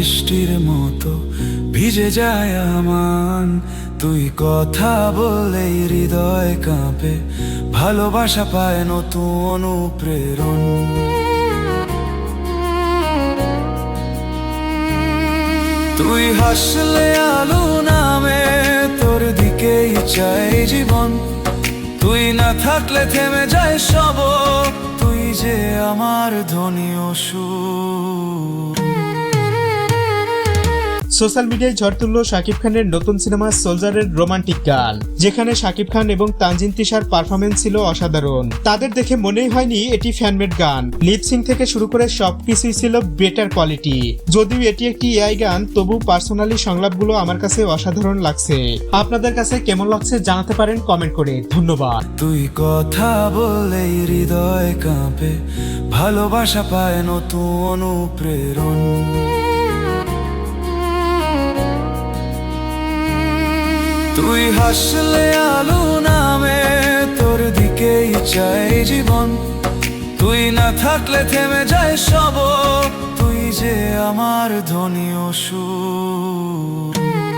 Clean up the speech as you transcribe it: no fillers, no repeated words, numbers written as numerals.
বৃষ্টির মতো ভিজে যায় আমান। তুই কথা বললেই হৃদয় কাঁপে, ভালোবাসা পায় নতুন প্রেরণ। তুই হাসলে আলো নামে, তোর দিকেই চাই জীবন। তুই না থাকলে থেমে যায় সব, তুই যে আমার ধ্বনি ও সুর। সোশ্যাল মিডিয়ায় ঝড় তুলল শাকিব খানের নতুন সিনেমা সোলজারের রোমান্টিক গান, যেখানে শাকিব খান এবং তানজিন তিশার পারফরমেন্স ছিল অসাধারণ। তাদের দেখে মনেই হয়নি এটি ফ্যানমেড গান। লিপসিং থেকে শুরু করে সবকিছুই ছিল বেটার কোয়ালিটি। যদিও এটি একটি এআই গান, তবু পার্সোনালি সংলাপগুলো আমার কাছে অসাধারণ লাগছে। আপনাদের কাছে কেমন লাগছে জানাতে পারেন কমেন্ট করে। ধন্যবাদ। তুই কথা বললেই হৃদয় কাঁপে, ভালোবাসা পায় নতুন প্রেরণ। তুই হাসলে আলো নামে, তোর দিকেই চাই জীবন। তুই না থাকলে থেমে যায় সব, তুই যে আমার ধ্বনি ও সুর।